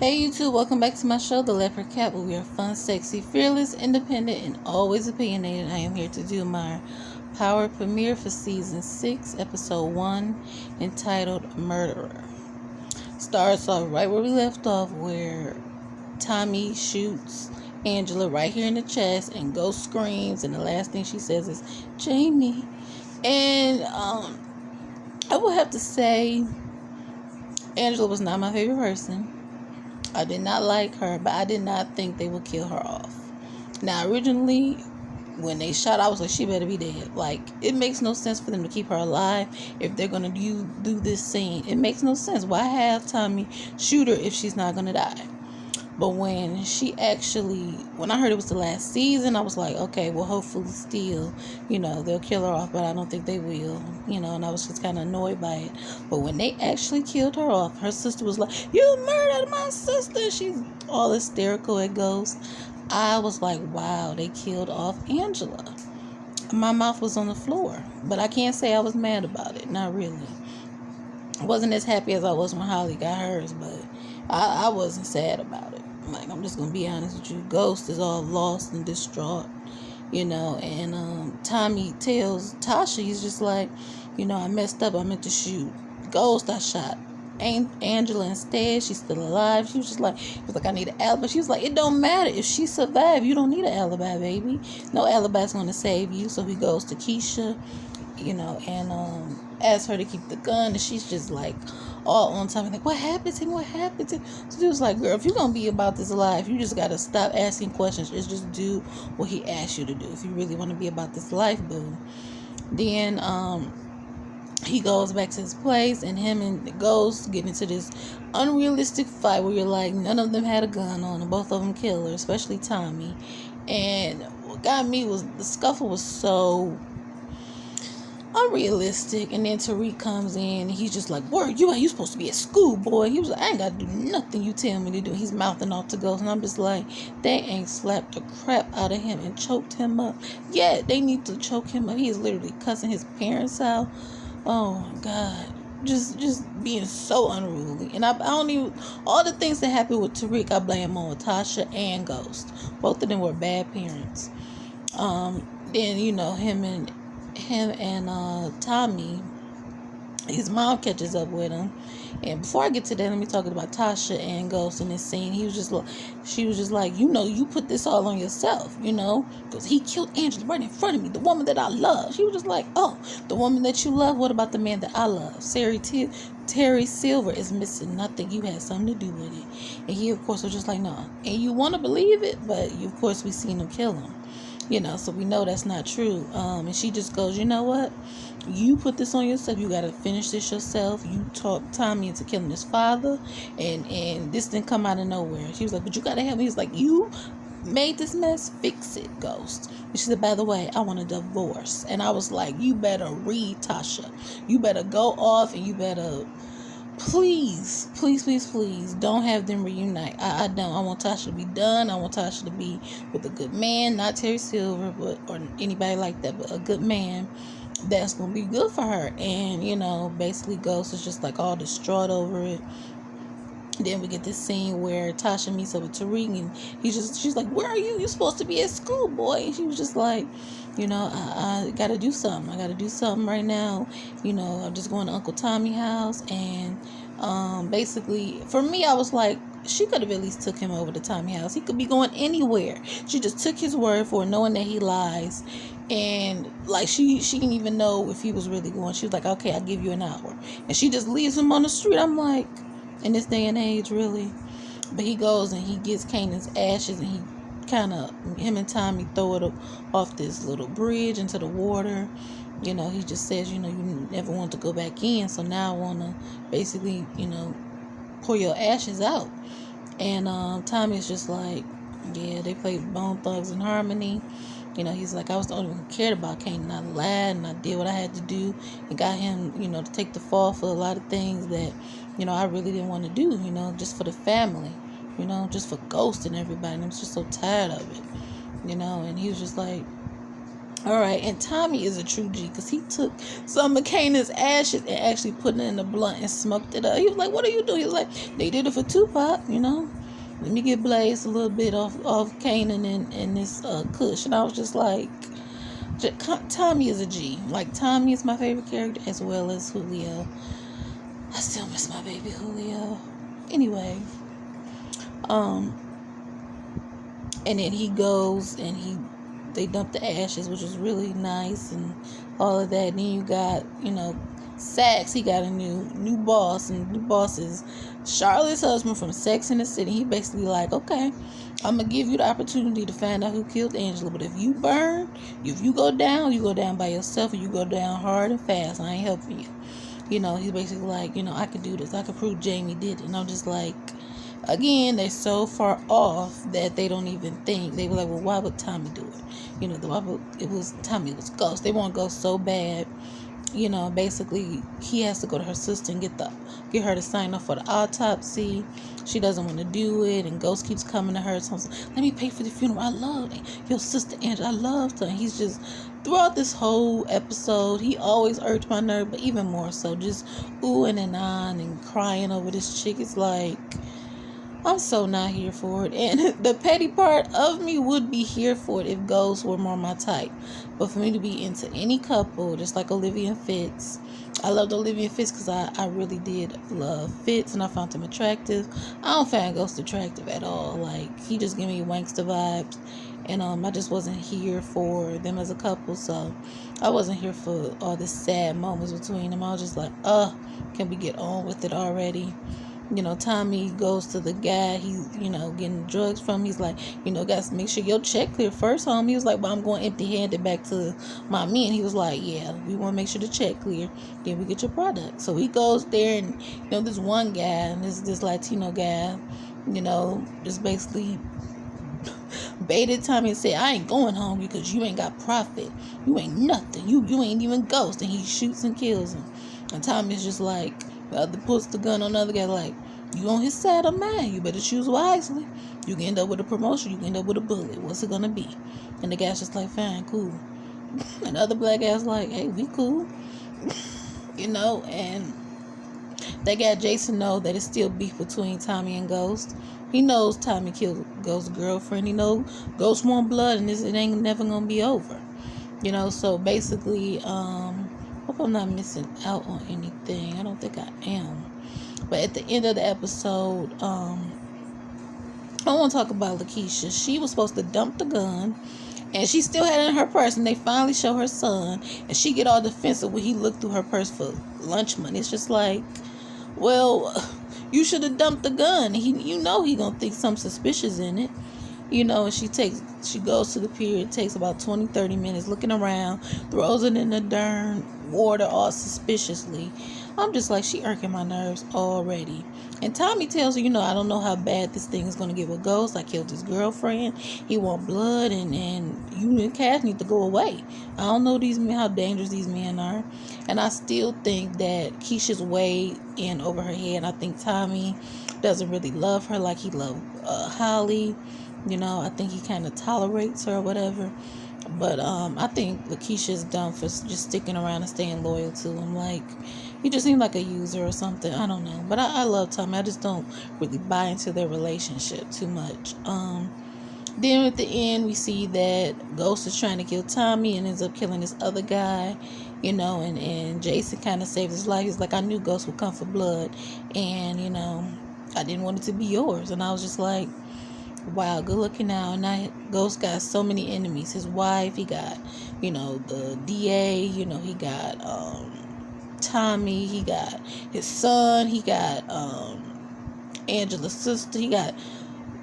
Hey YouTube, welcome back to my show, The Leopard Cat, where we are fun, sexy, fearless, independent, and always opinionated. I am here to do my power premiere for season 6, episode 1, entitled Murderer. Starts off right where we left off, where Tommy shoots Angela right here in the chest, and Ghost screams, and the last thing she says is, Jamie. And I will have to say, Angela was not my favorite person. I did not like her, but I did not think they would kill her off. Now, originally, when they shot, I was like, she better be dead. Like, it makes no sense for them to keep her alive if they're going to do this scene. It makes no sense. Why have Tommy shoot her if she's not going to die? But when I heard it was the last season, I was like, okay, well, hopefully still, they'll kill her off, but I don't think they will, and I was just kind of annoyed by it. But when they actually killed her off, her sister was like, you murdered my sister. She's all hysterical at Ghost. I was like, wow, they killed off Angela. My mouth was on the floor, but I can't say I was mad about it. Not really. I wasn't as happy as I was when Holly got hers, but I wasn't sad about it. Like, I'm just gonna be honest with you. Ghost is all lost and distraught, and Tommy tells Tasha, he's just like, I messed up, I meant to shoot Ghost, I shot Angela instead, she's still alive. She was like, I need an alibi. She was like, it don't matter, if she survived, you don't need an alibi, baby. No alibi's gonna save you. So he goes to Keisha, and asks her to keep the gun, and she's just like all on time, like, what happened to him? So she was like, girl, if you're gonna be about this life, you just gotta stop asking questions. Just do what he asked you to do if you really want to be about this life, boo. Then he goes back to his place, and him and the Ghost get into this unrealistic fight where you're like, none of them had a gun on, and both of them kill her, especially Tommy. And what got me was the scuffle was so unrealistic. And then Tariq comes in, and he's just like, word, you supposed to be at school, boy. He was like, I ain't gotta do nothing you tell me to do. He's mouthing off to Ghost, and I'm just like, they ain't slapped the crap out of him and choked him up. Yeah, they need to choke him up. He is literally cussing his parents out. Oh my God, just being so unruly. And I don't even, all the things that happened with Tariq, I blame on Tasha and Ghost. Both of them were bad parents. Then him and Tommy, his mom catches up with him. And before I get to that, let me talk about Tasha and Ghost in this scene. She was just like, you put this all on yourself, because he killed Angela right in front of me, the woman that I love. She was just like, oh, the woman that you love, what about the man that I love? Terry Silver is missing nothing. You had something to do with it. And he, of course, was just like, no. And you want to believe it, but of course we seen him kill him. So we know that's not true. And she just goes, you know what? You put this on yourself. You got to finish this yourself. You talked Tommy into killing his father, and this didn't come out of nowhere. She was like, but you got to help me. He's like, you made this mess, fix it, Ghost. And she said, by the way, I want a divorce. And I was like, you better read, Tasha. You better go off, and you better... Please, don't have them reunite. I don't. I want Tasha to be done. I want Tasha to be with a good man, not Terry Silver, or anybody like that, but a good man that's gonna be good for her. And basically, Ghost is just like all distraught over it. Then we get this scene where Tasha meets up with Tariq, and she's like, where are you? You're supposed to be at school, boy. And she was just like, I gotta do something. I gotta do something right now. I'm just going to Uncle Tommy's house. And basically, for me, I was like, she could have at least took him over to Tommy's house. He could be going anywhere. She just took his word for it, knowing that he lies. And like she didn't even know if he was really going. She was like, okay, I'll give you an hour. And she just leaves him on the street. I'm like, in this day and age, really? But he goes and he gets Kanan's ashes, and him and Tommy throw it off this little bridge into the water. He just says, you never want to go back in, so now I want to basically, pour your ashes out. And Tommy's just like, yeah, they played Bone Thugs and Harmony. He's like, I was the only one who cared about Kanan. I lied, and I did what I had to do, and got him, to take the fall for a lot of things that, I really didn't want to do, just for the family, just for Ghost and everybody. And I'm just so tired of it, and he was just like, All right, and Tommy is a true G because he took some of Kanan's ashes and actually put it in a blunt and smoked it up. He was like, "What are you doing?" He was like, "They did it for Tupac, you know. Let me get Blaze a little bit off Kanan and this Kush." And I was just like, Tommy is a G. Like, Tommy is my favorite character as well as Julio. I still miss my baby Julio. Anyway, and then he goes and they dump the ashes, which was really nice and all of that. And then you got, Sax. He got a new boss, and the new boss is Charlotte's husband from Sex and the City. He basically like, okay, I'm gonna give you the opportunity to find out who killed Angela, but if you go down by yourself, or you go down hard and fast. I ain't helping you. He's basically like, I could do this. I could prove Jamie did it. And I'm just like, again, they're so far off that they don't even think. They were like, well, why would Tommy do it? Tommy was Ghost. They want Ghost so bad. Basically, he has to go to her sister and get her to sign up for the autopsy. She doesn't want to do it, and Ghost keeps coming to her. So let me pay for the funeral. I love your sister Angela. I loved her. And he's just, throughout this whole episode, he always irked my nerve, but even more so, just oohing and on and crying over this chick. It's like, I'm so not here for it. And the petty part of me would be here for it if Ghost were more my type. But for me to be into any couple, just like Olivia and Fitz, I loved Olivia and Fitz because I really did love Fitz and I found him attractive. I don't find Ghost attractive at all. Like, he just gave me wankster vibes. And I just wasn't here for them as a couple. So I wasn't here for all the sad moments between them. I was just like, can we get on with it already? Tommy goes to the guy he's, getting drugs from. He's like, guys, make sure your check clear first, home. He was like, but I'm going empty-handed back to my men. He was like, yeah, we want to make sure the check clear. Then we get your product. So he goes there and, this one guy, and this Latino guy, just basically baited Tommy and said, I ain't going home because you ain't got profit. You ain't nothing. You ain't even Ghost. And he shoots and kills him. And Tommy's just like, the other puts the gun on the other guy like, you on his side or mine? You better choose wisely. You can end up with a promotion. You can end up with a bullet. What's it gonna be? And the guy's just like, fine, cool. And the other black guy's like, hey, we cool. And that guy Jason knows that it's still beef between Tommy and Ghost. He knows Tommy killed Ghost's girlfriend. He knows Ghost want blood and it ain't never gonna be over. So basically, hope I'm not missing out on anything. I don't think I am. But at the end of the episode, I want to talk about Lakeisha. She was supposed to dump the gun, and she still had it in her purse, and they finally show her son, and she get all defensive when he looked through her purse for lunch money. It's just like, well, you should have dumped the gun. He gonna think something suspicious in it. And she goes to the pier. It takes about 20-30 minutes looking around, throws it in the darn water all suspiciously. I'm just like, she irking my nerves already. And Tommy tells her, I don't know how bad this thing is going to get with Ghost. I killed his girlfriend. He want blood, and you and Cass need to go away. I don't know how dangerous these men are. And I still think that Keisha's way in over her head. I think Tommy doesn't really love her like he loved Holly. I think he kind of tolerates her or whatever. But I think Lakeisha's dumb for just sticking around and staying loyal to him. Like, he just seemed like a user or something. I don't know. But I love Tommy. I just don't really buy into their relationship too much. Then at the end, we see that Ghost is trying to kill Tommy and ends up killing this other guy. And Jason kind of saved his life. He's like, I knew Ghost would come for blood. And, I didn't want it to be yours. And I was just like, wow, good looking out. And Ghost got so many enemies. His wife, he got, the DA, he got Tommy, he got his son, he got Angela's sister, he got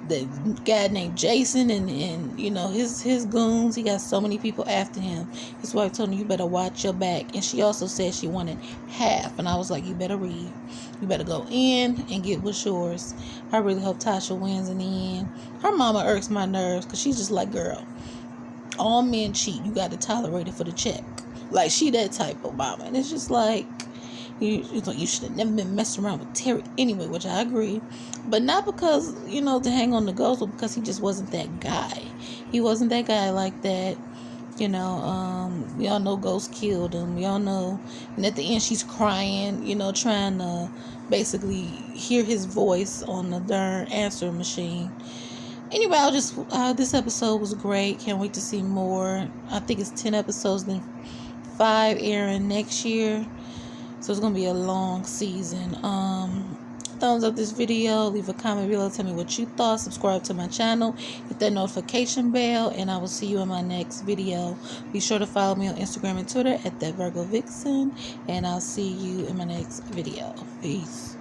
the guy named Jason and his goons. He got so many people after him. His wife told him, you better watch your back. And she also said she wanted half. And I was like, you better read. You better go in and get what's yours. I really hope Tasha wins in the end. Her mama irks my nerves because she's just like, girl, all men cheat. You got to tolerate it for the check. Like, she that type of mama. And it's just like, you should have never been messing around with Terry anyway, which I agree. But not because, to hang on the Ghost, but because he just wasn't that guy. He wasn't that guy like that. We all know Ghost killed him. We all know, and at the end she's crying, trying to basically hear his voice on the darn answer machine. Anyway, this episode was great. Can't wait to see more. I think it's 10 episodes, then 5 airing next year. So it's gonna be a long season. Thumbs up this video, leave a comment below, tell me what you thought, subscribe to my channel, hit that notification bell, and I will see you in my next video. Be sure to follow me on Instagram and Twitter at that Virgo Vixen, and I'll see you in my next video. Peace.